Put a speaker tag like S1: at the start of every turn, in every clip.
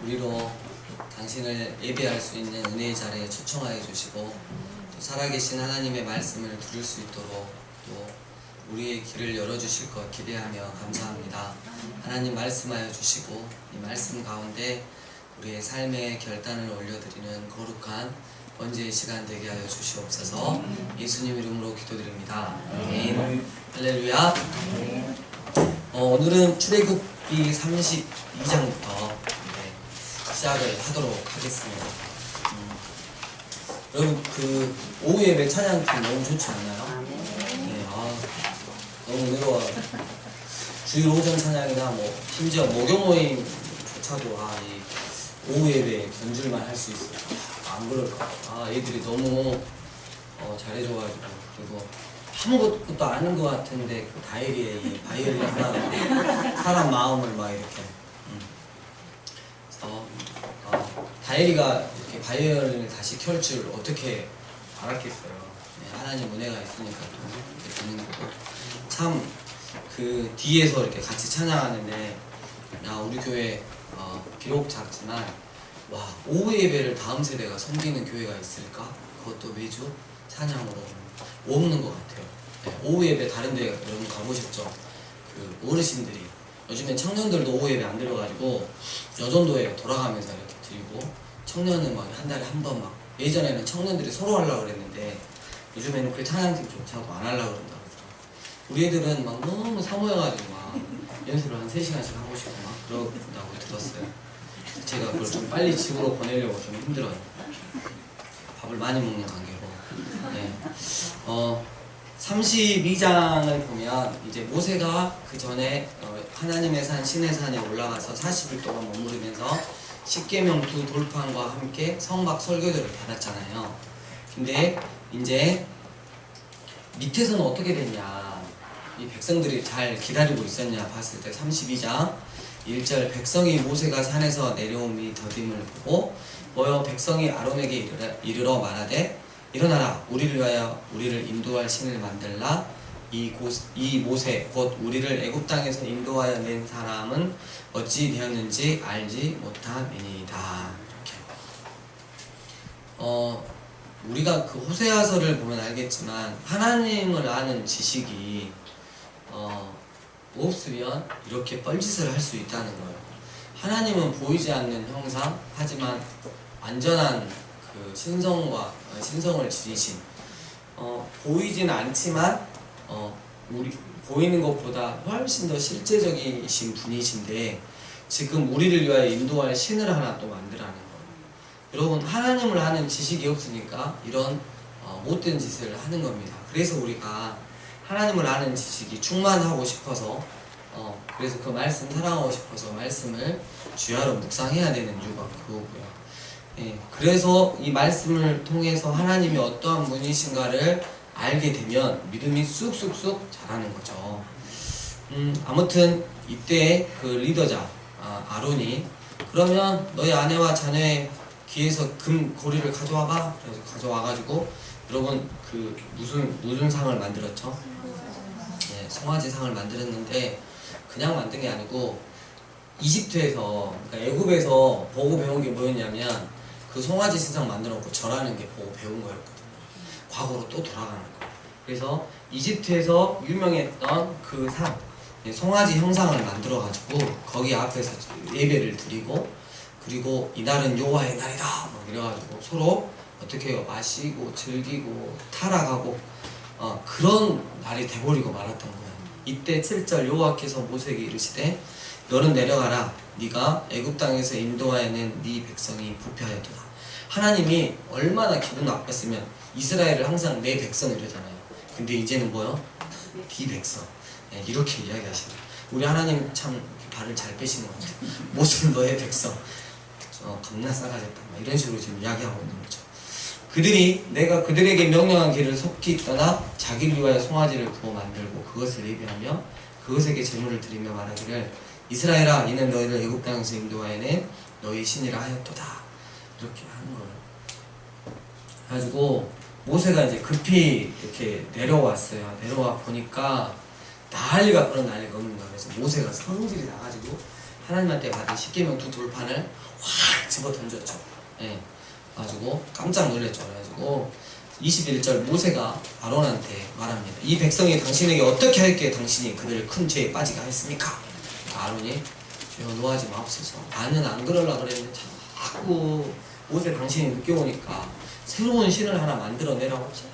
S1: 우리로 당신을 예배할 수 있는 은혜의 자리에 초청하여 주시고 또 살아계신 하나님의 말씀을 들을 수 있도록 또 우리의 길을 열어주실 것 기대하며 감사합니다. 하나님 말씀하여 주시고 이 말씀 가운데 우리의 삶의 결단을 올려드리는 거룩한 번제의 시간 되게 하여 주시옵소서. 예수님 이름으로 기도드립니다. 아멘. 할렐루야. 오늘은 출애굽기 32장부터 시작을 하도록 하겠습니다. 여러분 그 오후 예배 찬양팀 너무 좋지 않나요? 네, 너무 은혜로워요. 주일 오전 찬양이나 뭐 심지어 목요 모임조차도 이 오후 예배 견줄만 할 수 있어요. 안 그럴까? 애들이 너무 잘해줘가지고, 그리고 아무것도 아닌 것 같은데 그 다이리에 이 바이올린 하나 사람 마음을 막 이렇게 다이리가 이렇게 바이올린을 다시 켤 줄 어떻게 알았겠어요. 네, 하나님 은혜가 있으니까 또 이렇게 되는 거고, 참 그 뒤에서 이렇게 같이 찬양하는데, 우리 교회 비록 작지만 와, 오후 예배를 다음 세대가 섬기는 교회가 있을까? 그것도 매주 찬양으로 없는 것 같아요. 네, 오후 예배 다른 데 여러분 가보셨죠? 그 어르신들이 요즘엔 청년들도 오후 예배 안 들어가지고 여전도에 돌아가면서 이렇게 드리고, 청년은 막 한 달에 한 번 막, 예전에는 청년들이 서로 하려고 그랬는데 요즘에는 그 찬양팀조차도 안 하려고 그런다고 그러더라고요. 우리 애들은 막 너무 사모여가지고 막 연습을 한 3시간씩 하고 싶고 막 그런다고 들었어요. 제가 그걸 좀 빨리 집으로 보내려고 좀 힘들어요. 밥을 많이 먹는 관계로. 네. 32장을 보면 이제 모세가 그 전에 하나님의 산 시내산에 올라가서 40일 동안 머무르면서 십계명 2 돌판과 함께 성막 설교들을 받았잖아요. 근데 이제 밑에서는 어떻게 됐냐, 이 백성들이 잘 기다리고 있었냐 봤을 때 32장 1절, 백성이 모세가 산에서 내려옴이 더딤을 보고 모여 백성이 아론에게 이르러 말하되, 일어나라, 우리를 위하여 우리를 인도할 신을 만들라. 이 모세 곧 우리를 애굽 땅에서 인도하여 낸 사람은 어찌 되었는지 알지 못함이니이다. 이렇게 우리가 그 호세아서를 보면 알겠지만 하나님을 아는 지식이 없으면 이렇게 뻘짓을 할 수 있다는 거예요. 하나님은 보이지 않는 형상, 하지만 완전한 그 신성을 지니신, 보이진 않지만 우리 보이는 것보다 훨씬 더 실제적이신 분이신데, 지금 우리를 위하여 인도할 신을 하나 또 만들라는 거예요. 여러분, 하나님을 아는 지식이 없으니까 이런 못된 짓을 하는 겁니다. 그래서 우리가 하나님을 아는 지식이 충만하고 싶어서, 그래서 그 말씀 사랑하고 싶어서 말씀을 주야로 묵상해야 되는 이유가 그거고요. 예, 그래서 이 말씀을 통해서 하나님이 어떠한 분이신가를 알게 되면 믿음이 쑥쑥쑥 자라는 거죠. 아무튼 이때 그 리더자 아론이, 그러면 너희 아내와 자녀의 귀에서 금 고리를 가져와봐. 그래서 가져와가지고, 여러분 그 무슨 상을 만들었죠? 네, 송아지 상을 만들었는데 그냥 만든 게 아니고 이집트에서, 그러니까 애굽에서 보고 배운 게 뭐였냐면 그 송아지 신상 만들어 놓고 절하는 게 보고 배운 거였거든요. 과거로 또 돌아가는 거예요. 그래서 이집트에서 유명했던 그 상, 송아지 형상을 만들어 가지고 거기 앞에서 예배를 드리고, 그리고 이날은 여호와의 날이다 막 이래가지고 서로 어떻게 해요? 마시고 즐기고 타락하고 그런 날이 돼버리고 말았던 거예요. 이때 7절, 여호와께서 모세에게 이르시되 너는 내려가라, 네가 애굽 땅에서 인도하여 낸 네 백성이 부패하였도다. 하나님이 얼마나 기분 나빴으면 이스라엘을 항상 내 백성 이러잖아요. 근데 이제는 뭐요? 네 백성. 네, 이렇게 이야기하시네요. 우리 하나님 참 발을 잘 빼시는 것 같아요. 모세는 너의 백성. 겁나 싸가졌다. 이런 식으로 지금 이야기하고 있는 거죠. 내가 그들에게 명령한 길을 속히 떠나 자기를 위하여 송아지를 구워 만들고 그것을 예배하며 그것에게 제물을 드리며 말하기를, 이스라엘아, 이는 너희를 애굽 땅에서 인도하여 낸 너희 신이라 하였도다. 이렇게 하는 거예요. 그래가지고 모세가 이제 급히 이렇게 내려왔어요. 내려와 보니까 난리가 없는 거예요. 그래서 모세가 성질이 나가지고 하나님한테 받은 십계명 두 돌판을 확 집어 던졌죠. 예. 가지고 깜짝 놀랐죠. 그래가지고 21절 모세가 아론한테 말합니다. 이 백성이 당신에게 어떻게 할게 당신이 그들을 큰 죄에 빠지게 하였습니까? 아론이 주여 노하지 마옵소서. 나는 안 그러려고 그랬는데 자꾸 모세 당신이 늦게 오니까 새로운 신을 하나 만들어내라고 자꾸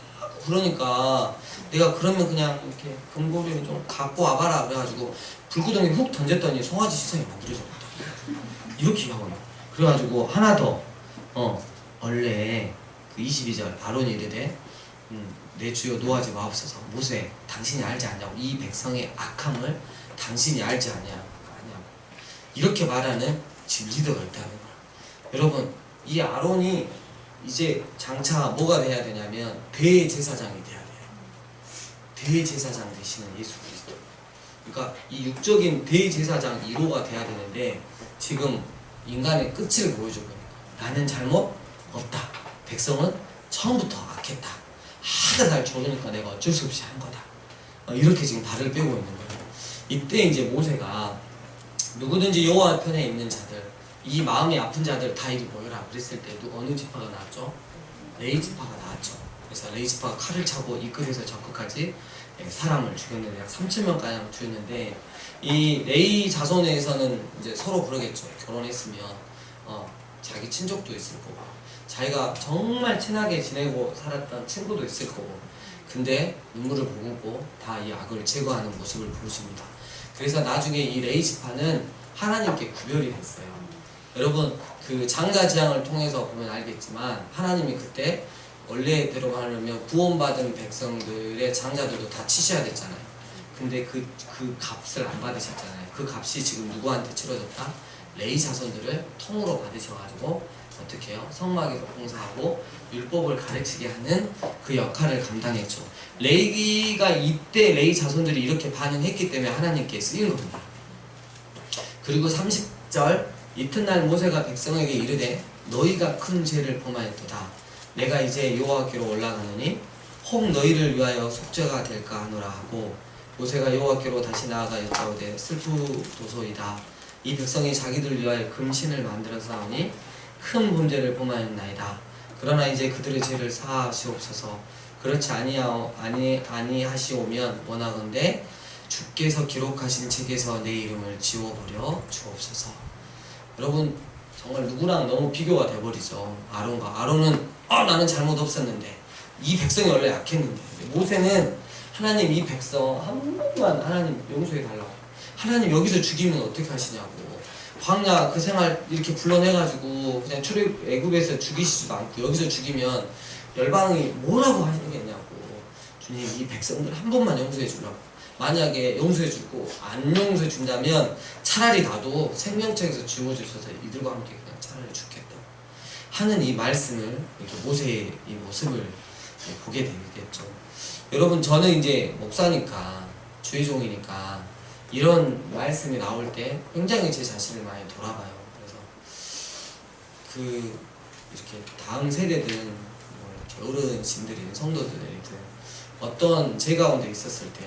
S1: 그러니까 내가 그러면 그냥 이렇게 금고리를 좀 갖고 와봐라 그래가지고 불구덩이 훅 던졌더니 송아지 시선이 만들어졌거든. 이렇게 하거든요. 그래가지고 하나 더 원래 그 22절 아론이 이르되 내 주여 노하지 마옵소서. 모세 당신이 알지 않냐고. 이 백성의 악함을 당신이 알지 않냐고. 이렇게 말하는 지금 리더가 있다는 거예요. 여러분 이 아론이 이제 장차 뭐가 돼야 되냐면 대제사장이 돼야 돼요. 대제사장 되시는 예수 그리스도. 그러니까 이 육적인 대제사장 1호가 돼야 되는데 지금 인간의 끝을 보여주고 있는 거예요. 나는 잘못 없다. 백성은 처음부터 악했다. 하다 날 조르니까 내가 어쩔 수 없이 한 거다. 이렇게 지금 발을 빼고 있는 거예요. 이때 이제 모세가 누구든지 여호와 편에 있는 자들, 이 마음이 아픈 자들 다 이리 모여라 그랬을 때 어느 지파가 나왔죠? 레위 지파가 나왔죠. 그래서 레위 지파가 칼을 차고 이 끝에서 저 끝까지 사람을 죽였는데 약 3,000명가량 죽였는데 이 레위 자손에서는 이제 서로 그러겠죠. 결혼했으면 자기 친족도 있을 거고 자기가 정말 친하게 지내고 살았던 친구도 있을 거고 근데 눈물을 보고 다 이 악을 제거하는 모습을 보여줍니다. 그래서 나중에 이 레위 지파는 하나님께 구별이 됐어요. 여러분 그 장자지향을 통해서 보면 알겠지만 하나님이 그때 원래대로 하려면 구원받은 백성들의 장자들도 다 치셔야 됐잖아요. 근데 그 값을 안 받으셨잖아요. 그 값이 지금 누구한테 치러졌다? 레위 자손들을 통으로 받으셔가지고 어떻게 해요? 성막에서 봉사하고 율법을 가르치게 하는 그 역할을 감당했죠. 레위가 이때 레위 자손들이 이렇게 반응했기 때문에 하나님께 쓰인 겁니다. 그리고 30절 이튿날 모세가 백성에게 이르되 너희가 큰 죄를 범하였도다. 내가 이제 여호와께로 올라가느니 혹 너희를 위하여 속죄가 될까 하노라 하고 모세가 여호와께로 다시 나아가 여짜오되 슬프도소이다. 이 백성이 자기들 위하여 금신을 만들어서 하니 큰 범죄를 범하였나이다. 그러나 이제 그들의 죄를 사하시옵소서. 그렇지 아니하시오면 원하건대 주께서 기록하신 책에서 내 이름을 지워버려 주옵소서. 여러분 정말 누구랑 너무 비교가 돼버리죠. 아론은 나는 잘못 없었는데 이 백성이 원래 약했는데 모세는 하나님 이 백성 한 번만 하나님 용서해 달라고. 하나님 여기서 죽이면 어떻게 하시냐고. 광야 그 생활 이렇게 불러내가지고 그냥 애굽에서 죽이시지도 않고 여기서 죽이면 열방이 뭐라고 하시겠냐고. 주님 이 백성들 한 번만 용서해 주려고. 만약에 용서해 주고 안 용서해 준다면 차라리 나도 생명책에서 지워주셔서 이들과 함께 그냥 차라리 죽겠다 하는 이 말씀을 이렇게 모세의 이 모습을 보게 되겠죠. 여러분 저는 이제 목사니까 주의종이니까 이런 말씀이 나올 때 굉장히 제 자신을 많이 돌아봐요. 그래서 이렇게 다음 세대든 뭐 이렇게 어르신들이든 성도들이든 어떤 제 가운데 있었을 때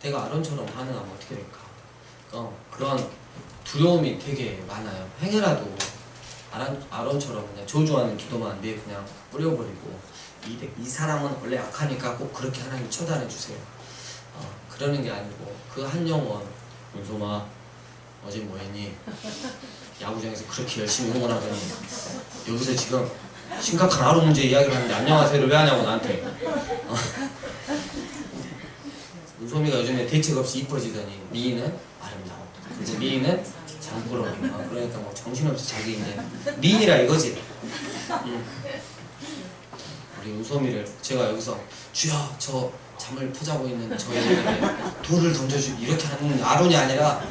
S1: 내가 아론처럼 반응하면 어떻게 될까? 그런 두려움이 되게 많아요. 행여라도 아론처럼 그냥 조주하는 기도만 내 그냥 뿌려버리고 이 사람은 원래 약하니까 꼭 그렇게 하나님 처단해 주세요. 그러는 게 아니고 그 한 영혼 윤소마 어제 뭐했니? 야구장에서 그렇게 열심히 응원하더니 여기서 지금 심각한 아론 문제 이야기를 하는데 안녕하세요를 왜 하냐고 나한테. 은소미가 요즘에 대책 없이 이뻐지더니 미인은 아름다워. 그래서 미인은 장부러워. 그러니까 뭐 정신없이 자기 이제 미인이라 이거지. 우리 은소미를 제가 여기서 주여 저 잠을 포자고 있는 저에게 돌을 던져주고 이렇게 하는 아론이 아니라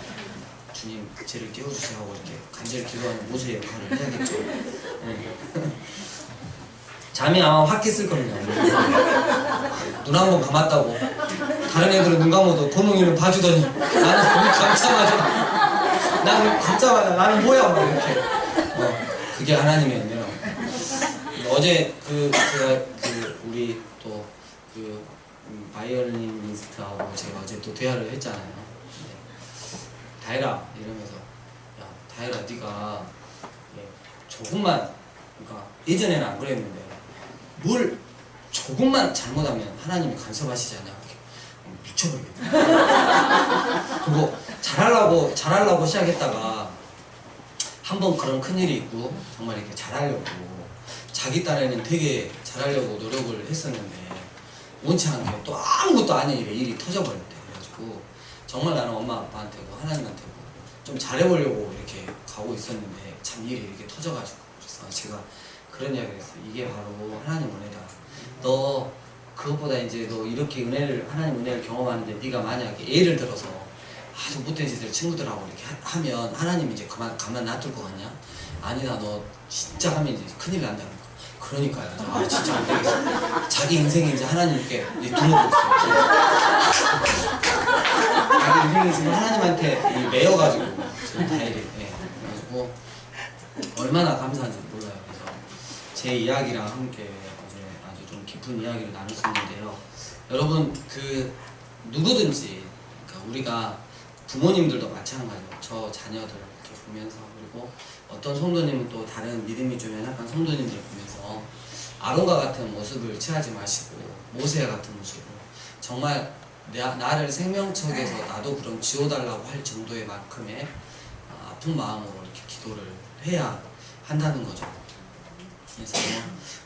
S1: 주님 죄를 깨워주세요 하고 이렇게 간절히 기도하는 모세의 역할을 해야겠죠. 잠이 아마 확 깼을 겁니다. 눈 한 번 감았다고 다른 애들은 눈 감아도 고농이는 봐주더니 나는 눈 감자마자 나는 뭐야 막 이렇게 그게 하나님이었네요. 어제 우리 또 바이올리니스트하고 제가 어제 또 대화를 했잖아요. 다혜라 이러면서 야 다혜라 네가 예, 조금만 그러니까 예전에는 안 그랬는데 뭘 조금만 잘못하면 하나님이 간섭하시잖아. 미쳐버리겠다. 그리고 잘하려고 시작했다가 한번 그런 큰일이 있고 정말 이렇게 잘하려고 자기 딴에는 되게 잘하려고 노력을 했었는데 원치 않게 또 아무것도 아닌 일이 터져버렸대. 그래가지고 정말 나는 엄마 아빠한테고 하나님한테고 좀 잘해보려고 이렇게 가고 있었는데 참 일이 이렇게 터져가지고 그래서 제가 그런 이야기를 했어요. 이게 바로 하나님 은혜다. 너 그것보다 이제 너 이렇게 하나님 은혜를 경험하는데 네가 만약에 예를 들어서 아주 못된 짓을 친구들하고 이렇게 하면 하나님 이제 가만 놔둘 것 같냐? 아니다. 너 진짜 하면 이제 큰일 난다는 거. 그러니까요. 아 진짜 안 되겠어. 자기 인생이 이제 하나님께 이제 두놓고 있어요. 자기 인생이 지금 하나님한테 매여가지고 지금 다이리. 네. 그래가지고 얼마나 감사한지 몰라요. 그래서 제 이야기랑 함께 어제 아주 좀 깊은 이야기를 나눌 수 있는데요. 여러분 그 누구든지 그러니까 우리가 부모님들도 마찬가지로 저 자녀들 이렇게 보면서 그리고 어떤 성도님은 또 다른 믿음이 좀 연약한 성도님들 보면서 아론과 같은 모습을 취하지 마시고 모세 같은 모습으로 정말 나를 생명척에서 나도 그럼 지워달라고 할 정도의 만큼의 아픈 마음으로 이렇게 기도를 해야 한다는 거죠. 그래서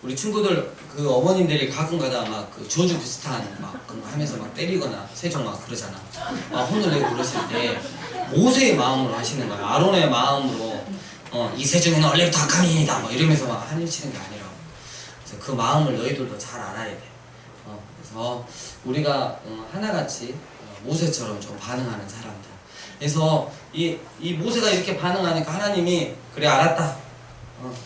S1: 우리 친구들 그 어머님들이 가끔가다 막 그 저주 비슷한 막 그런 거 하면서 막 때리거나 세종 막 그러잖아. 막 혼을 내고 그러실 때 모세의 마음으로 하시는 거야. 아론의 마음으로 이 세종은 원래부터 악함이다 막 이러면서 막 한일 치는 게 아니라고. 그래서 그 마음을 너희들도 잘 알아야 돼. 그래서 우리가 하나같이 모세처럼 좀 반응하는 사람들. 그래서 이 모세가 이렇게 반응하니까 하나님이 그래 알았다.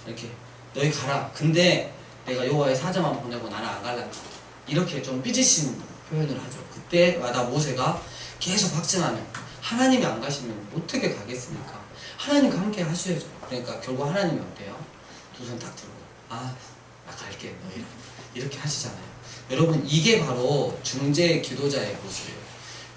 S1: 이렇게 너희 가라. 근데 내가 여호와의 사자만 보내고 나는 안 갈란다. 이렇게 좀 삐지신 표현을 하죠. 그때마다 모세가 계속 확증하면 하나님이 안 가시면 어떻게 가겠습니까? 하나님과 함께 하셔야죠. 그러니까 결국 하나님이 어때요? 두 손 딱 들고 나 갈게 너희 이렇게 하시잖아요. 여러분 이게 바로 중재 기도자의 모습이에요.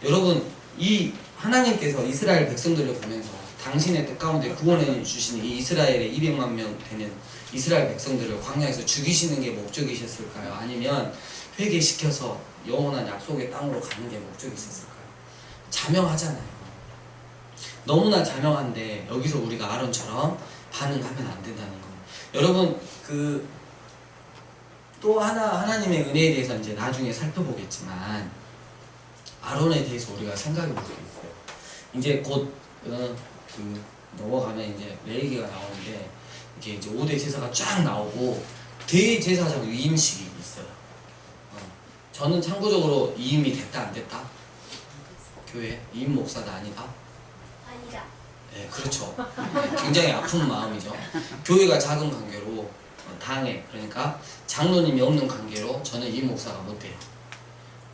S1: 여러분 이 하나님께서 이스라엘 백성들을 보면서 당신의 뜻 가운데 구원해 주신 이 이스라엘의 200만 명 되는 이스라엘 백성들을 광야에서 죽이시는 게 목적이셨을까요? 아니면 회개시켜서 영원한 약속의 땅으로 가는 게 목적이셨을까요? 자명하잖아요. 너무나 자명한데 여기서 우리가 아론처럼 반응하면 안 된다는 거예요. 여러분 또 하나님의 은혜에 대해서 이제 나중에 살펴보겠지만 아론에 대해서 우리가 생각해 볼 수 있어요. 이제 곧 넘어가면 이제 레위기가 나오는데 이게 이제 5대 제사가 쫙 나오고 대제사장 위임식이 있어요. 저는 참고적으로 위임이 됐다 안 됐다? 교회 위임 목사가 아니다?
S2: 아니다.
S1: 네, 그렇죠. 네, 굉장히 아픈 마음이죠. 교회가 작은 관계로 당회 그러니까 장로님이 없는 관계로 저는 위임 목사가 못 돼요.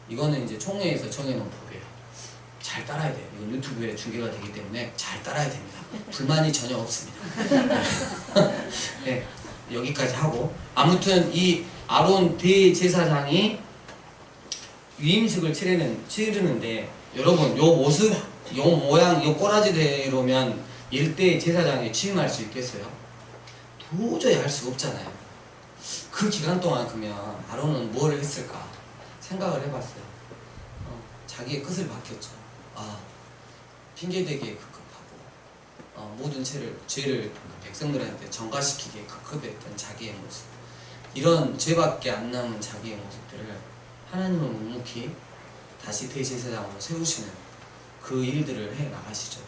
S1: 이거는 이제 총회에서 정해놓은 법이에요. 잘 따라야 돼요. 이건 유튜브에 중계가 되기 때문에 잘 따라야 됩니다. 불만이 전혀 없습니다. 네, 여기까지 하고 아무튼 이 아론 대제사장이 위임식을 치르는데 여러분 요 모습, 요 모양, 요 꼬라지대로면 일대 제사장에 취임할 수 있겠어요? 도저히 할 수가 없잖아요. 그 기간 동안 그러면 아론은 뭘 했을까 생각을 해봤어요. 자기의 끝을 밝혔죠. 핑계대기에 급급하고 모든 죄를 백성들한테 전가시키기에 급급했던 자기의 모습, 이런 죄밖에 안 남은 자기의 모습들을 하나님은 묵묵히 다시 대제사장으로 세우시는 그 일들을 해 나가시죠.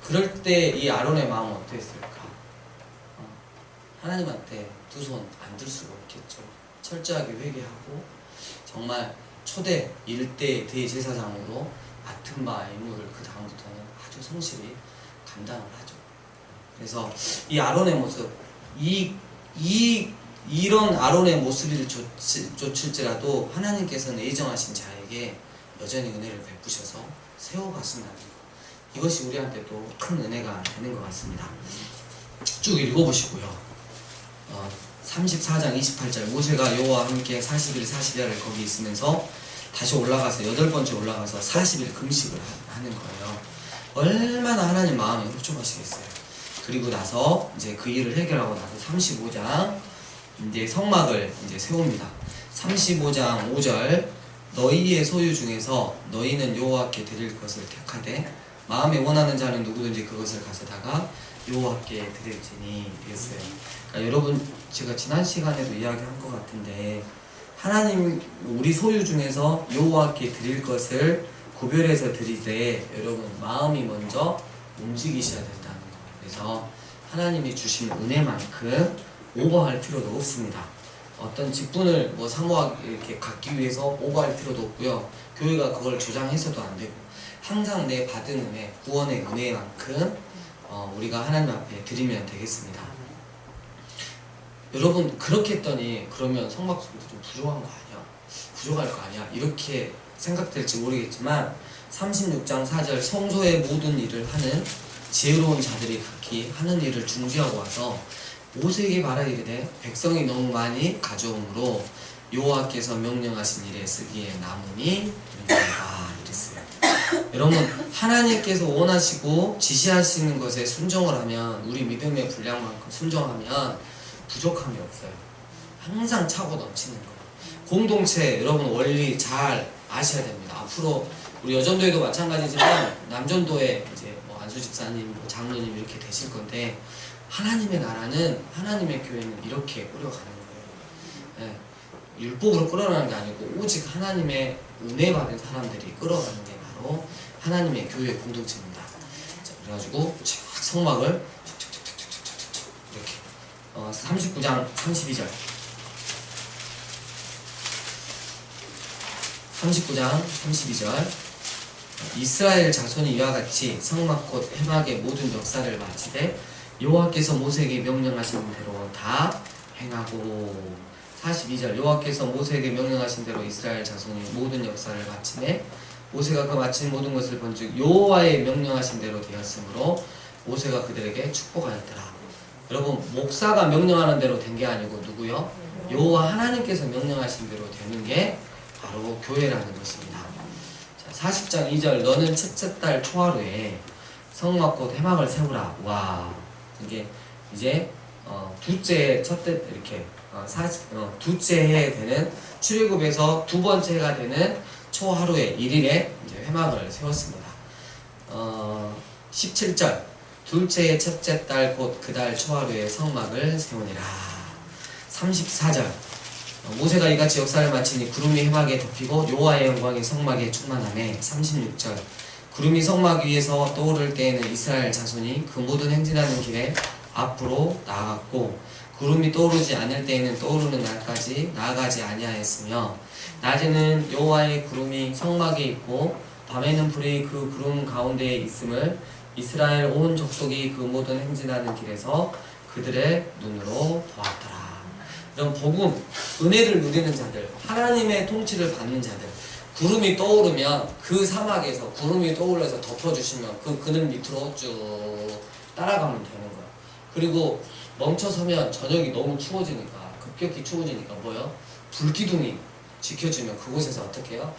S1: 그럴 때 이 아론의 마음은 어땠을까? 하나님한테 두 손 안 들 수가 없겠죠. 철저하게 회개하고 정말 초대 1대 대제사장으로 맡은 바 의무를 그 다음부터는 아주 성실히 감당을 하죠. 그래서 이 아론의 모습, 이런 아론의 모습을 좇을지라도 하나님께서는 예정하신 자에게 여전히 은혜를 베푸셔서 세워가신다는 것, 이것이 우리한테 또 큰 은혜가 되는 것 같습니다. 쭉 읽어보시고요. 34장 28절 모세가 여호와와 함께 40일 40야를 거기 있으면서 다시 올라가서 8번째 올라가서 40일 금식을 하는 거예요. 얼마나 하나님 마음이 흡족하시겠어요. 그리고 나서 이제 그 일을 해결하고 나서 35장 이제 성막을 이제 세웁니다. 35장 5절 너희의 소유 중에서 너희는 여호와께 드릴 것을 택하되 마음에 원하는 자는 누구든지 그것을 가져다가 여호와께 드릴지니 이랬어요. 그러니까 여러분 제가 지난 시간에도 이야기한 것 같은데 하나님 우리 소유 중에서 여호와께 드릴 것을 구별해서 드리되 여러분 마음이 먼저 움직이셔야 된다는 거예요. 그래서 하나님이 주신 은혜만큼 오버할 필요도 없습니다. 어떤 직분을 뭐 사모하기 이렇게 갖기 위해서 오버할 필요도 없고요. 교회가 그걸 조장해서도 안 되고 항상 내 받은 은혜, 구원의 은혜만큼 우리가 하나님 앞에 드리면 되겠습니다. 여러분 그렇게 했더니 그러면 성막수도 좀 부족한 거 아니야? 부족할 거 아니야? 이렇게 생각될지 모르겠지만 36장 4절 성소의 모든 일을 하는 지혜로운 자들이 각기 하는 일을 중지하고 와서 모세에게 말하기를 백성이 너무 많이 가져오므로 여호와께서 명령하신 일에 쓰기에 남으니 이랬어요. 여러분 하나님께서 원하시고 지시하시는 것에 순종을 하면 우리 믿음의 분량만큼 순종하면 부족함이 없어요. 항상 차고 넘치는 거예요. 공동체 여러분 원리 잘 아셔야 됩니다. 앞으로 우리 여전도에도 마찬가지지만 남전도에 이제 뭐 안수 집사님, 뭐 장로님 이렇게 되실 건데 하나님의 나라는 하나님의 교회는 이렇게 끌어가는 거예요. 네. 율법으로 끌어가는 게 아니고 오직 하나님의 은혜 받은 사람들이 끌어가는 게 바로 하나님의 교회 공동체입니다. 자, 그래가지고 쫙 성막을 촉촉촉촉촉촉촉 이렇게 39장 32절 39장 32절 이스라엘 자손이 이와 같이 성막 곧 회막의 모든 역사를 마치되 여호와께서 모세에게 명령하신 대로 다 행하고 42절 여호와께서 모세에게 명령하신 대로 이스라엘 자손이 모든 역사를 마치매 모세가 그 마친 모든 것을 본즉 여호와의 명령하신 대로 되었으므로 모세가 그들에게 축복하였더라. 여러분 목사가 명령하는 대로 된 게 아니고 누구요? 여호와 하나님께서 명령하신 대로 되는 게 바로 교회라는 것입니다. 자, 40장 2절 너는 첫째 달 초하루에 성막 곧 회막을 세우라. 와 이게 이제 둘째 첫째 이렇게 둘째 해에 되는 출애굽에서 두 번째 해가 되는 초하루에 1일에 이제 회막을 세웠습니다. 17절 둘째 해 첫째 달 곧 그 달 초하루에 성막을 세우니라. 34절 모세가 이같이 역사를 마치니 구름이 회막에 덮이고 여호와의 영광이 성막에 충만하매 36절 구름이 성막 위에서 떠오를 때에는 이스라엘 자손이 그 모든 행진하는 길에 앞으로 나아갔고 구름이 떠오르지 않을 때에는 떠오르는 날까지 나아가지 아니하였으며 낮에는 여호와의 구름이 성막에 있고 밤에는 불이 그 구름 가운데에 있음을 이스라엘 온 족속이 그 모든 행진하는 길에서 그들의 눈으로 보았더라. 이런 복음, 은혜를 누리는 자들, 하나님의 통치를 받는 자들 구름이 떠오르면 그 사막에서 구름이 떠올라서 덮어주시면 그 그늘 밑으로 쭉 따라가면 되는 거야. 그리고 멈춰서면 저녁이 너무 추워지니까 급격히 추워지니까 뭐요? 불기둥이 지켜주면 그곳에서 어떻게 해요?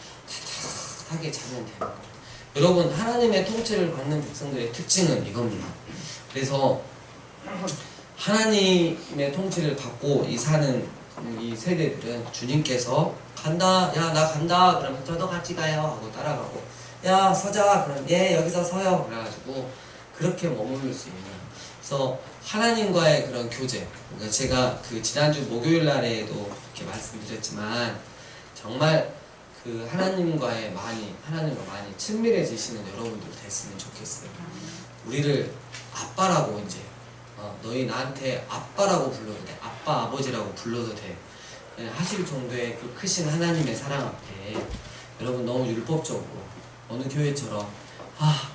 S1: 타닥하게 자면 되는 거예요. 여러분 하나님의 통치를 받는 백성들의 특징은 이겁니다. 그래서 하나님의 통치를 받고 사는 이 세대들은 주님께서 간다, 야 나 간다 그러면 저도 같이 가요 하고 따라가고 야 서자 그러면 예 여기서 서요 그래가지고 그렇게 머무를 수 있는 그래서 하나님과의 그런 교제 그러니까 제가 그 지난주 목요일 날에도 이렇게 말씀드렸지만 정말 그 하나님과 많이 친밀해지시는 여러분들 됐으면 좋겠어요. 우리를 아빠라고 이제 너희 나한테 아빠라고 불러도 돼. 아빠 아버지라고 불러도 돼. 하실 정도의 그 크신 하나님의 사랑 앞에 여러분 너무 율법적으로 어느 교회처럼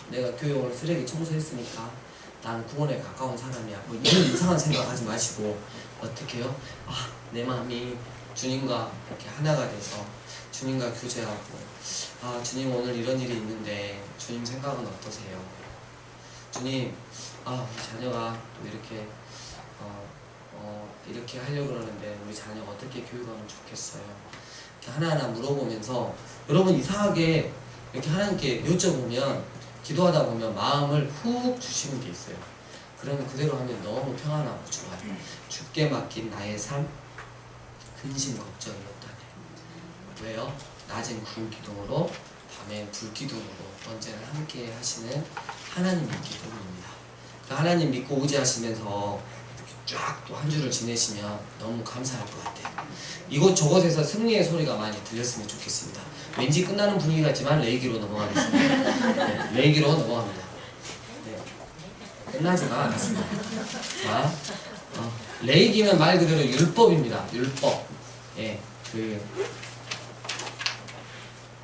S1: 내가 교회 오늘 쓰레기 청소했으니까 난 구원에 가까운 사람이야 뭐 이런 이상한 생각하지 마시고 어떻게 해요? 내 마음이 주님과 이렇게 하나가 돼서 주님과 교제하고 주님 오늘 이런 일이 있는데 주님 생각은 어떠세요? 주님 우리 자녀가 또 이렇게 이렇게 하려고 그러는데 우리 자녀가 어떻게 교육하면 좋겠어요? 이렇게 하나하나 물어보면서 여러분 이상하게 이렇게 하나님께 여쭤보면 기도하다 보면 마음을 훅 주시는 게 있어요. 그러면 그대로 하면 너무 평안하고 좋아요. 주께 맡긴 나의 삶, 근심 걱정이 없다네. 왜요? 낮엔 구름 기둥으로, 밤엔 불 기둥으로 언제나 함께 하시는 하나님이 있기 때문입니다. 그 하나님 믿고 의지하시면서 쫙 또 한 주를 지내시면 너무 감사할 것 같아요. 이곳저곳에서 승리의 소리가 많이 들렸으면 좋겠습니다. 왠지 끝나는 분위기 같지만 레이기로 넘어가겠습니다. 네, 레이기로 넘어갑니다. 네, 끝나지가 않았습니다. 자, 레이기는 말 그대로 율법입니다. 율법. 예,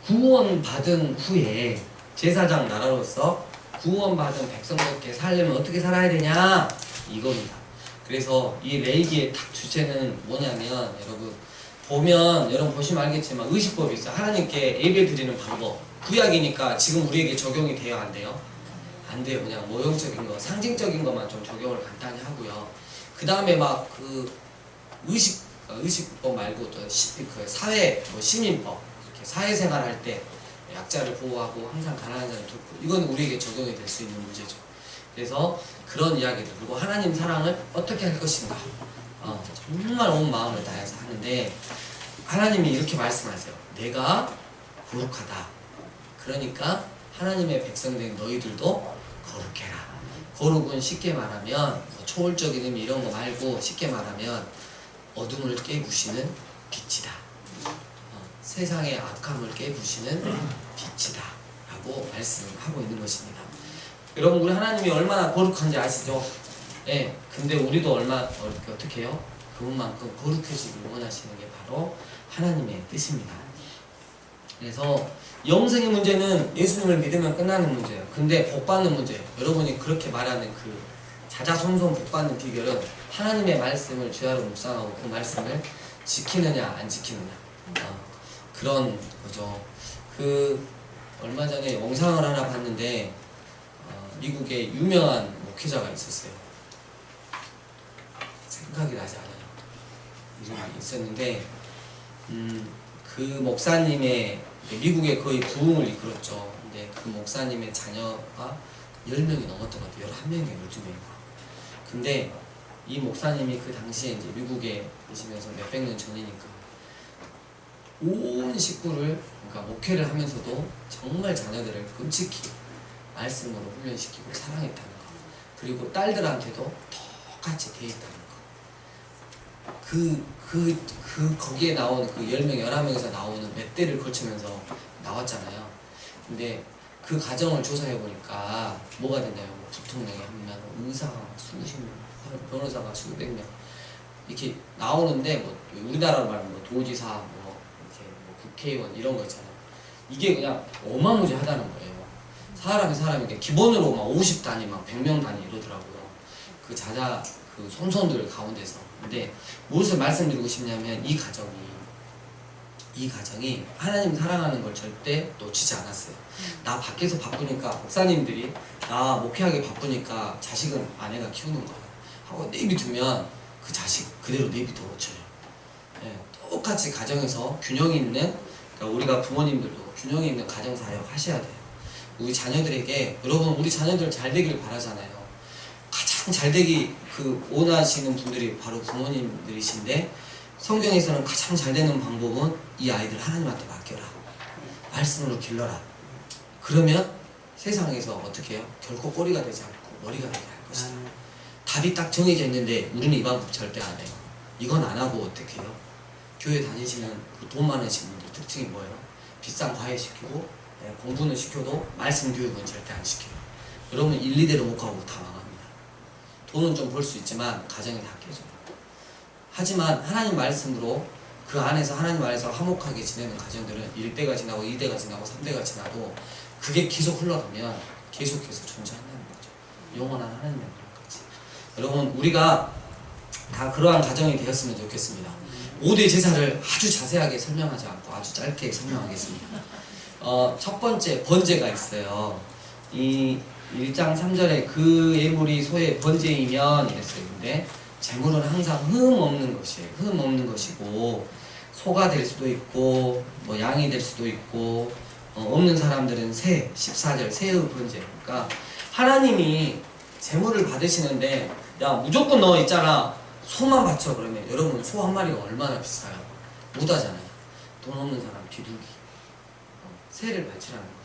S1: 구원받은 후에 제사장 나라로서 구원받은 백성답게 살려면 어떻게 살아야 되냐, 이겁니다. 그래서 이 레이기의 딱 주제는 뭐냐면, 여러분 보시면 알겠지만 의식법이 있어요. 하나님께 예배 드리는 방법. 구약이니까 지금 우리에게 적용이 돼요, 안 돼요? 안 돼요. 그냥 모형적인 거, 상징적인 것만 좀 적용을 간단히 하고요. 그 다음에 막 그 의식법 말고 또 그 사회, 시민법, 이렇게 사회생활 할 때 약자를 보호하고 항상 가난한 자를 돕고, 이건 우리에게 적용이 될 수 있는 문제죠. 그래서 그런 이야기들, 그리고 하나님 사랑을 어떻게 할 것인가, 정말 온 마음을 다해서 하는데, 하나님이 이렇게 말씀하세요. 내가 거룩하다. 그러니까 하나님의 백성된 너희들도 거룩해라. 거룩은 쉽게 말하면 초월적인 의미 이런 거 말고, 쉽게 말하면 어둠을 깨부시는 빛이다. 세상의 악함을 깨부시는 빛이다 라고 말씀하고 있는 것입니다. 여러분, 우리 하나님이 얼마나 거룩한지 아시죠? 예, 근데 우리도 어떻게 해요? 그분만큼 거룩해지길 원하시는 게 바로 하나님의 뜻입니다. 그래서 영생의 문제는 예수님을 믿으면 끝나는 문제예요. 근데 복받는 문제예요. 여러분이 그렇게 말하는 그 자자손손 복받는 비결은 하나님의 말씀을 주야로 묵상하고 그 말씀을 지키느냐 안 지키느냐, 그런 거죠. 얼마 전에 영상을 하나 봤는데, 미국의 유명한 목회자가 있었어요. 생각이 나지 않아요. 이름이 있었는데, 그 목사님의, 미국의 거의 부흥을 이끌었죠. 근데 그 목사님의 자녀가 10명이 넘었던 것 같아요. 11명인가 12명인가. 근데 이 목사님이 그 당시에 이제 미국에 계시면서 몇백 년 전이니까 온 식구를, 그러니까 목회를 하면서도 정말 자녀들을 끔찍히 말씀으로 훈련시키고 사랑했다는 거, 그리고 딸들한테도 똑같이 대했다는 거. 거기에 나오는 그 10명, 11명에서 나오는 몇 대를 거치면서 나왔잖아요. 근데 그 가정을 조사해보니까 뭐가 됐냐면, 부통령이 한 명, 의사가 수십 명, 변호사가 수백 명, 이렇게 나오는데, 우리나라로 말하면 도지사, 이렇게 국회의원 이런 거 있잖아요. 이게 그냥 어마무지하다는 거예요. 사람이 기본으로 막 50단위, 막 100명 단위 이러더라고요. 그 손손들 가운데서. 근데 무엇을 말씀드리고 싶냐면, 이 가정이 하나님 사랑하는 걸 절대 놓치지 않았어요. 나 밖에서 바쁘니까, 목사님들이 나 목회하기 바쁘니까 자식은 아내가 키우는 거야 하고 내비두면 그 자식 그대로 내비둬 놓쳐요. 예, 똑같이 가정에서 균형 있는, 그러니까 우리가 부모님들도 균형 있는 가정사역 하셔야 돼요. 우리 자녀들에게, 여러분 우리 자녀들 잘 되길 바라잖아요. 가장 잘 되기 원하시는 분들이 바로 부모님들이신데, 성경에서는 가장 잘 되는 방법은 이 아이들 하나님한테 맡겨라. 말씀으로 길러라. 그러면 세상에서 어떻게 해요? 결코 꼬리가 되지 않고 머리가 되게 할 것이다. 답이 딱 정해져 있는데 우리는 이 방법 절대 안 해요. 이건 안 하고 어떻게 해요? 교회 다니시는 돈 많으신 분들 특징이 뭐예요? 비싼 과외 시키고, 공부는 시켜도 말씀 교육은 절대 안 시켜요. 여러분 1, 2대로 못 가고 다 망합니다. 돈은 좀 벌 수 있지만 가정이 다 깨져요. 하지만 하나님 말씀으로 그 안에서 하나님 안에서 화목하게 지내는 가정들은 1대가 지나고 2대가 지나고 3대가 지나도 그게 계속 흘러가면 계속해서 존재한다는 거죠. 영원한 하나님의 나라까지. 여러분 우리가 다 그러한 가정이 되었으면 좋겠습니다. 5대 제사를 아주 자세하게 설명하지 않고 아주 짧게 설명하겠습니다. 첫 번째 번제가 있어요. 이 1장 3절에 그 예물이 소의 번제이면 이랬어요. 근데 제물은 항상 흠 없는 것이에요. 흠 없는 것이고, 소가 될 수도 있고, 양이 될 수도 있고, 없는 사람들은 새, 14절 새의 번제. 그러니까 하나님이 제물을 받으시는데 야 무조건 너 있잖아 소만 바쳐 그러면 여러분 소 한 마리가 얼마나 비싸요? 못하잖아요. 돈 없는 사람 비둘기 새를 바치라는 거예요.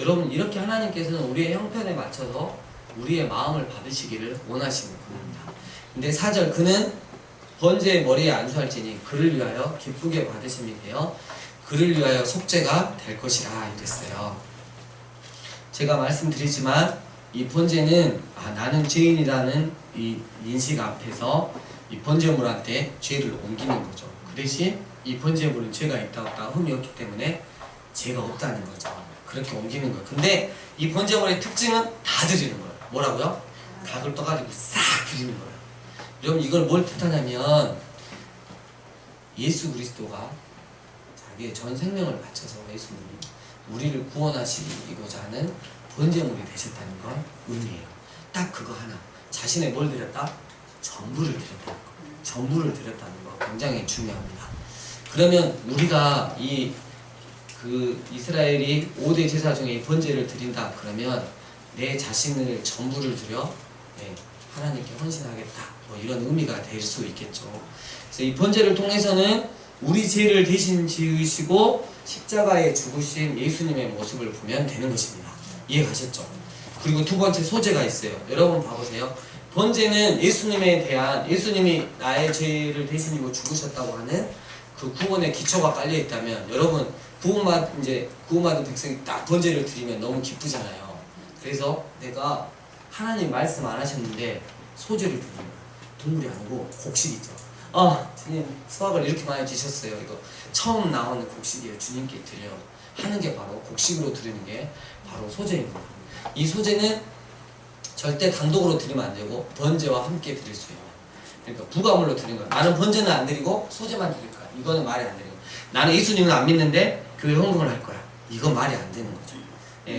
S1: 여러분 이렇게 하나님께서는 우리의 형편에 맞춰서 우리의 마음을 받으시기를 원하시는 분입니다. 근데 4절 그는 번제의 머리에 안수할지니 그를 위하여 기쁘게 받으심이 되어 그를 위하여 속죄가 될 것이라 이랬어요. 제가 말씀드리지만 이 번제는 나는 죄인이라는 이 인식 앞에서 이 번제물한테 죄를 옮기는 거죠. 그 대신 이 번제물은 죄가 있다 없다 흠이 없기 때문에 죄가 없다는 거죠. 그렇게 옮기는 거예요. 근데 이 번제물의 특징은 다 드리는 거예요. 뭐라고요? 닭을 떠가지고 싹 드리는 거예요. 여러분 이걸 뭘 뜻하냐면 예수 그리스도가 자기의 전 생명을 바쳐서 예수님이 우리를 구원하시고자 하는 번제물이 되셨다는 건 의미예요. 딱 그거 하나. 자신의 뭘 드렸다? 전부를 드렸다는 거. 전부를 드렸다는 거 굉장히 중요합니다. 그러면 우리가 이스라엘이 5대 제사 중에 번제를 드린다 그러면 내 자신을 전부를 드려 하나님께 헌신하겠다 뭐 이런 의미가 될 수 있겠죠. 그래서 이 번제를 통해서는 우리 죄를 대신 지으시고 십자가에 죽으신 예수님의 모습을 보면 되는 것입니다. 이해가셨죠? 그리고 두 번째 소제가 있어요. 여러분 봐보세요. 번제는 예수님이 나의 죄를 대신이고 죽으셨다고 하는 그 구원의 기초가 깔려 있다면 여러분 구원받은 백성이 딱 번제를 드리면 너무 기쁘잖아요. 그래서 내가 하나님 말씀 안 하셨는데 소제를 드리는 거예요. 동물이 아니고 곡식이죠. 주님 수확을 이렇게 많이 주셨어요. 이거 처음 나오는 곡식이에요. 주님께 드려 하는 게 바로 곡식으로 드리는 게 바로 소제입니다. 이 소제는 절대 단독으로 드리면 안 되고 번제와 함께 드릴 수 있는, 그러니까 부가물로 드리는 거예요. 나는 번제는 안 드리고 소제만 드릴 거야. 이거는 말이 안 되는 거예요. 나는 예수님은 안 믿는데 교회 헌금을 할 거야. 이건 말이 안 되는 거죠.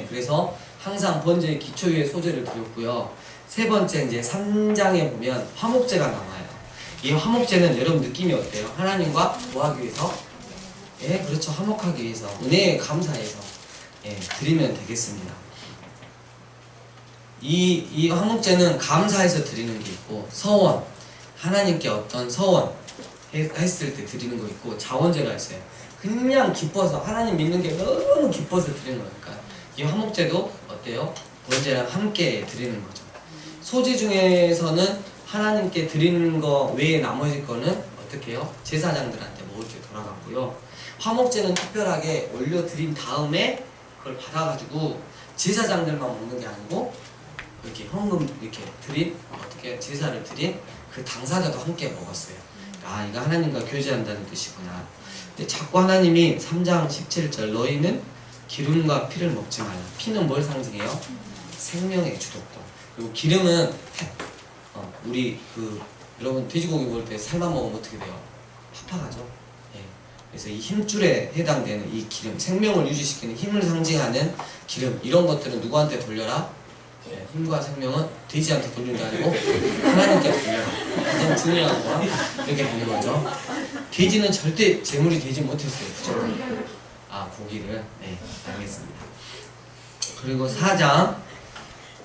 S1: 그래서 항상 번제의 기초 위에 소제를 드렸고요. 세 번째 이제 3장에 보면 화목제가 나와요. 이 화목제는 여러분 느낌이 어때요? 하나님과 뭐 하기 위해서? 그렇죠. 화목하기 위해서, 은혜에 감사해서 드리면 되겠습니다. 이 화목제는 감사해서 드리는 게 있고, 서원, 하나님께 어떤 서원 했을 때 드리는 거 있고, 자원제가 있어요. 그냥 기뻐서, 하나님 믿는 게 너무 기뻐서 드리는 거니까 이 화목제도 어때요? 번제랑 함께 드리는 거죠. 소제 중에서는 하나님께 드리는 거 외에 나머지 거는 어떻게 해요? 제사장들한테 먹을 게 돌아갔고요. 화목제는 특별하게 올려드린 다음에 그걸 받아가지고 제사장들만 먹는 게 아니고 이렇게 헌금 이렇게 드린, 어떻게 제사를 드린 그 당사자도 함께 먹었어요. 이거 하나님과 교제한다는 뜻이구나. 근데 자꾸 하나님이 3장 17절 너희는 기름과 피를 먹지 말라. 피는 뭘 상징해요? 생명의 주독도. 그리고 기름은 우리 여러분 돼지고기 먹을 때 살만 먹으면 어떻게 돼요? 팍팍하죠. 그래서 이 힘줄에 해당되는 이 기름, 생명을 유지시키는 힘을 상징하는 기름, 이런 것들은 누구한테 돌려라? 힘과 생명은 돼지한테 돌리는 게 아니고 하나님께 돌려라. 가장 중요한 건 이렇게 되는 거죠. 돼지는 절대 제물이 되지 못했어요. 그죠? 고기를. 알겠습니다. 그리고 4장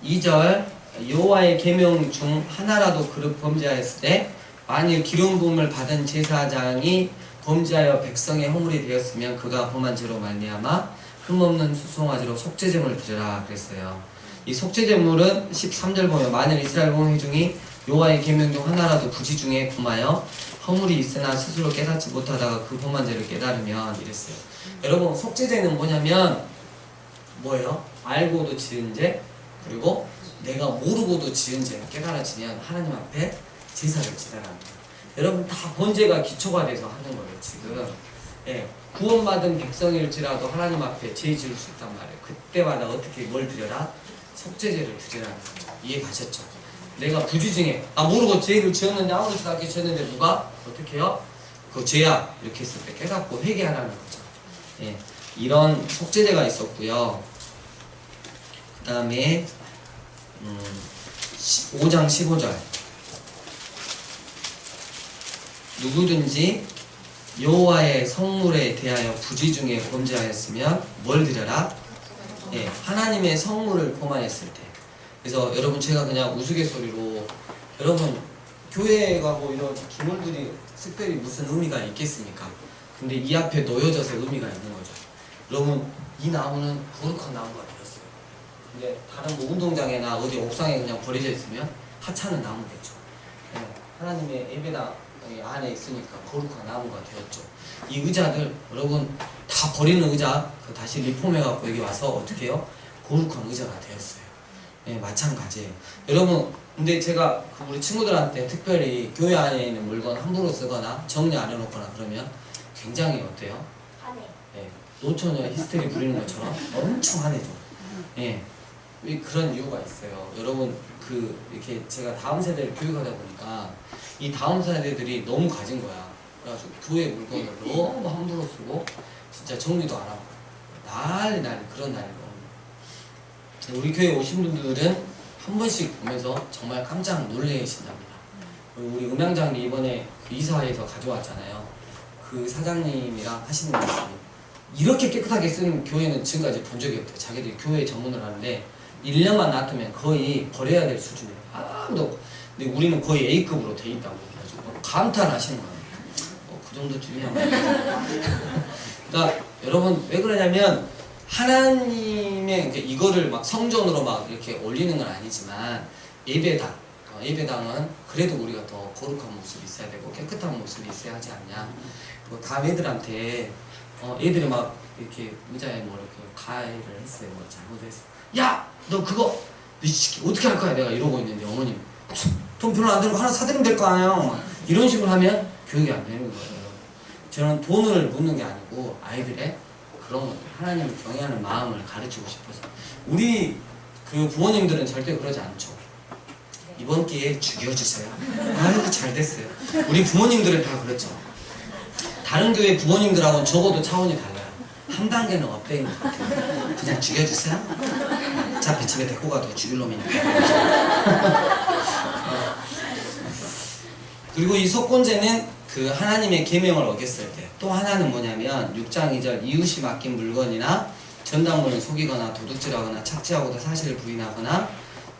S1: 2절 여호와의 계명 중 하나라도 그릇 범죄하였을 때 만일 기름 부음을 받은 제사장이 범죄하여 백성의 허물이 되었으면 그가 범한 죄로 말미암아 흠없는 수송아지로 속죄제물을 드려라 그랬어요. 이 속죄제물은 13절 보면 만일 이스라엘 온 회중이 여호와의 계명 중 하나라도 부지 중에 범하여 허물이 있으나 스스로 깨닫지 못하다가 그 범한 죄를 깨달으면 이랬어요. 여러분 속죄제는 뭐냐면 뭐예요? 알고도 지은 죄, 그리고 내가 모르고도 지은 죄가 깨달아지면 하나님 앞에 제사를 지달하는 거예요. 여러분 다 번제가 기초가 돼서 하는 거예요. 지금 구원받은 백성일지라도 하나님 앞에 죄 지을 수 있단 말이에요. 그때마다 어떻게 뭘 드려라? 속죄제를 드리라는 거죠. 이해 가셨죠? 내가 부지 중에 모르고 죄를 지었는데 아무렇지도 않게 지었는데 누가 어떻게 해요? 그 죄야 이렇게 했을 때 깨닫고 회개하라는 거죠. 이런 속죄제가 있었고요. 그 다음에 5장 15절 누구든지 여호와의 성물에 대하여 부지 중에 범죄하였으면 뭘 드려라? 예, 하나님의 성물을 포만했을 때. 그래서 여러분 제가 그냥 우스갯소리로 여러분 교회가 뭐 이런 기물들이 특별히 무슨 의미가 있겠습니까? 근데 이 앞에 놓여져서 의미가 있는 거죠. 여러분 이 나무는 거룩한 나무가 되었어요. 근데 다른 뭐 운동장이나 어디 옥상에 그냥 버려져 있으면 하찮은 나무겠죠. 네, 하나님의 예배당 안에 있으니까 거룩한 나무가 되었죠. 이 의자들 여러분 다 버리는 의자 다시 리폼해갖고 여기 와서 어떻게 해요? 거룩한 의자가 되었어요. 네, 마찬가지예요. 여러분 근데 제가 우리 친구들한테 특별히 교회 안에 있는 물건 함부로 쓰거나 정리 안 해놓거나 그러면 굉장히 어때요?
S2: 화내.
S1: 네, 노처녀 히스테리 부리는 것처럼 엄청 화내죠. 예, 네, 그런 이유가 있어요. 여러분 이렇게 제가 다음 세대를 교육하다 보니까 이 다음 세대들이 너무 가진 거야. 그래가지고 교회 물건을 너무 함부로 쓰고 진짜 정리도 안 하고 난리 그런 날이고. 우리 교회 오신 분들은 한 번씩 보면서 정말 깜짝 놀라신답니다. 우리 음향장님 이번에 그 이사회에서 가져왔잖아요. 그 사장님이랑 하시는 말씀이 이렇게 깨끗하게 쓴 교회는 지금까지 본 적이 없대요. 자기들이 교회 전문을 하는데 1년만 놔두면 거의 버려야 될 수준이에요. 아무도. 근데 우리는 거의 A급으로 돼 있다고 해가지고 감탄하시는 거예요. 그 정도쯤이야. 그러니까 여러분 왜 그러냐면 하나님의 이거를 막 성전으로 막 이렇게 올리는 건 아니지만 예배당은 그래도 우리가 더 거룩한 모습이 있어야 되고 깨끗한 모습이 있어야 하지 않냐. 다음 애들한테 애들이 막 이렇게 의자에 뭐 이렇게 가해를 했어요. 뭐 잘못했어. 야! 너 그거 어떻게 할 거야? 내가 이러고 있는데 어머님 돈 별로 안 들고 하나 사드리면 될 거 아니야. 이런 식으로 하면 교육이 안 되는 거예요. 저는 돈을 묻는 게 아니고 아이들의 그런 하나님을 경외하는 마음을 가르치고 싶어서. 우리 그 부모님들은 절대 그러지 않죠. 이번 기회에 죽여주세요. 아이고 잘 됐어요. 우리 부모님들은 다 그렇죠. 다른 교회 부모님들하고는 적어도 차원이 달라요. 한 단계는 업되는 것 같아요. 그냥 죽여주세요. 어차피 집에 데리고 가도 죽일 놈이니까. 그리고 이 속건제는 그 하나님의 계명을 어겼을 때. 또 하나는 뭐냐면 6장 2절 이웃이 맡긴 물건이나 전당물을 속이거나 도둑질하거나 착취하고도 사실을 부인하거나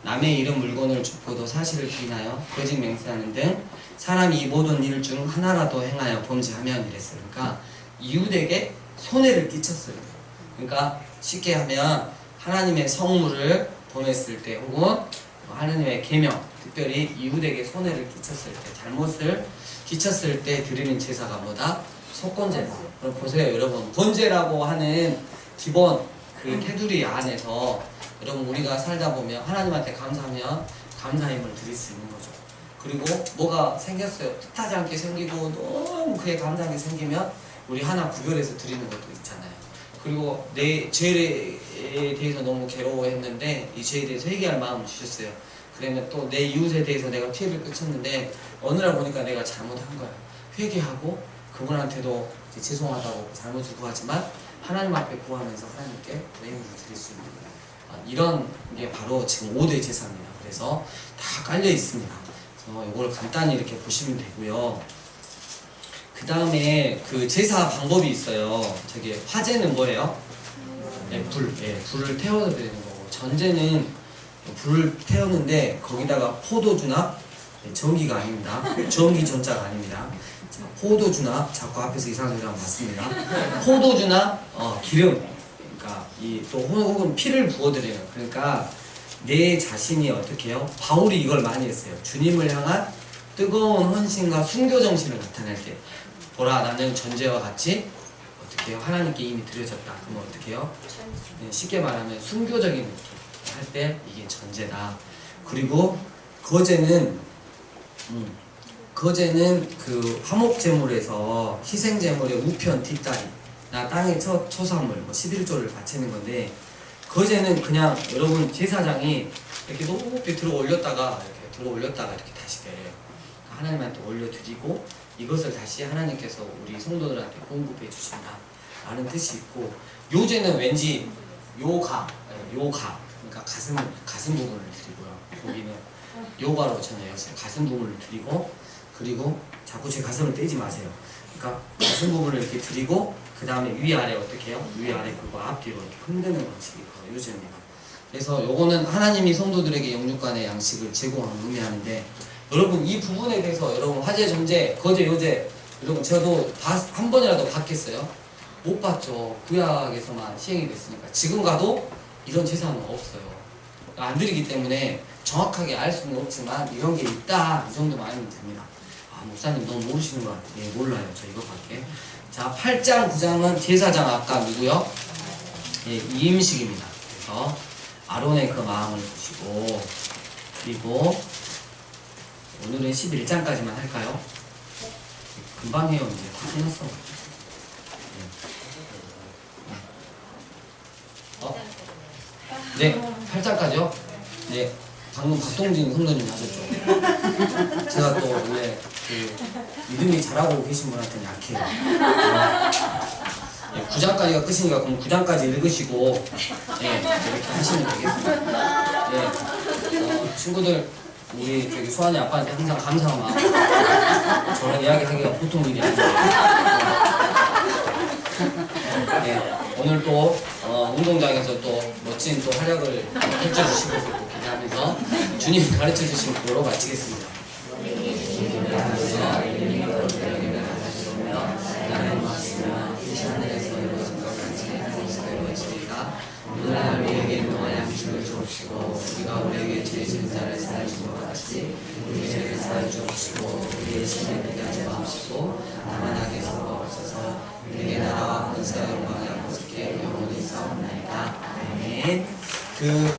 S1: 남의 잃은 물건을 줍고도 사실을 부인하여 거짓 맹세하는 등 사람이 이 모든 일 중 하나라도 행하여 범죄하면 이랬어요. 그러니까 이웃에게 손해를 끼쳤어요. 그러니까 쉽게 하면 하나님의 성물을 범했을 때 혹은 하나님의 계명, 특별히 이웃에게 손해를 끼쳤을 때, 잘못을 끼쳤을 때 드리는 제사가 뭐다? 속건제다. 그럼 보세요 여러분, 번제라고 하는 기본 그 테두리 안에서 여러분 우리가 살다 보면 하나님한테 감사하면 감사힘을 드릴 수 있는 거죠. 그리고 뭐가 생겼어요. 뜻하지 않게 생기고 너무 그에 감사하게 생기면 우리 하나 구별해서 드리는 것도 있잖아요. 그리고 내 죄에 대해서 너무 괴로워했는데 이 죄에 대해서 회개할 마음을 주셨어요. 그러면 또 내 이웃에 대해서 내가 피해를 끼쳤는데 어느 날 보니까 내가 잘못한 거야. 회개하고 그분한테도 죄송하다고 잘못을 구하지만 하나님 앞에 구하면서 하나님께 외임을 드릴 수 있는 거예요. 이런 게 바로 지금 5대 제사입니다. 그래서 다 깔려 있습니다. 그래서 이걸 간단히 이렇게 보시면 되고요. 그 다음에 그 제사 방법이 있어요. 저기 화제는 뭐예요? 네, 불을 태워서 드리는 거고, 전제는 불을 태우는데 거기다가 포도주나, 전기가 아닙니다. 전기 전자가 아닙니다. 자, 포도주나, 자꾸 앞에서 이상한 소리 하면 맞습니다. 포도주나 기름, 그러니까 또 혹은 피를 부어드리는, 그러니까 내 자신이 어떻게 해요? 바울이 이걸 많이 했어요. 주님을 향한 뜨거운 헌신과 순교 정신을 나타낼 때, 보라 나는 전제와 같이 어떻게 해요? 하나님께 이미 드려졌다. 그러면 어떻게 해요? 쉽게 말하면 순교적인 느낌 할 때 이게 전제다. 그리고 거제는 그 화목제물에서 희생제물의 우편 뒷다리나 땅의 초산물 11조를 바치는 건데, 거제는 그냥 여러분 제사장이 이렇게 높이 들어 올렸다가 이렇게 다시 내려요. 하나님한테 올려드리고 이것을 다시 하나님께서 우리 성도들한테 공급해 주신다 라는 뜻이 있고, 요제는 왠지 요가 그러니까 가슴 부분을 드리고요. 거기는 요가로 전해졌어요. 가슴 부분을 드리고, 그리고 자꾸 제 가슴을 떼지 마세요. 그러니까 가슴 부분을 이렇게 드리고 그 다음에 위아래 어떻게 해요? 위아래 그거 앞뒤로 이렇게 흔드는 방식이 바로 요즘입니다. 그래서 요거는 하나님이 성도들에게 영육간의 양식을 제공하는 의미하는데, 여러분 이 부분에 대해서 여러분 화제 전제 거제 요제 여러분 저도 다 한 번이라도 봤겠어요? 못 봤죠. 구약에서만 시행이 됐으니까. 지금 가도 이런 제사는 없어요. 안 드리기 때문에 정확하게 알 수는 없지만 이런 게 있다 이 정도만 알면 됩니다. 아 목사님 너무 모르시는 것 같아요. 예, 몰라요. 저 이거밖에. 자 8장 9장은 제사장 아까 누구요? 예, 이임식입니다. 그래서 아론의 그 마음을 보시고, 그리고 오늘은 11장까지만 할까요? 금방 해요. 이제 다 끝났어. 네, 8장까지요? 네, 방금 박동진 성도님 하셨죠? 제가 또 원래 그 믿음이 잘하고 계신 분한테는 약해요. 9장까지가 끝이니까 그럼 9장까지 읽으시고 이렇게 하시면 되겠습니다. 친구들 우리 저기 소환이 아빠한테 항상 감사한 마음. 저런 이야기 하기가 보통 일이 아니에요. 오늘 또 운동장에서 또 멋진 또 활약을 펼쳐주시고 또 기대하면서 주님 가르쳐주신 그로 마치겠습니다. 오늘날 우리에게 일용할 양식을 주옵시고 우리가 우리에게 죄 지은 자를 사하여 준 것 같이 우리 죄를 사하여 주옵시고 우리의 신에 비게 하지 마옵시고 다만 악에서 없어서 우리에게 나라와 권세와 영광이 아버지께 영원히 있사옵나이다. 아멘.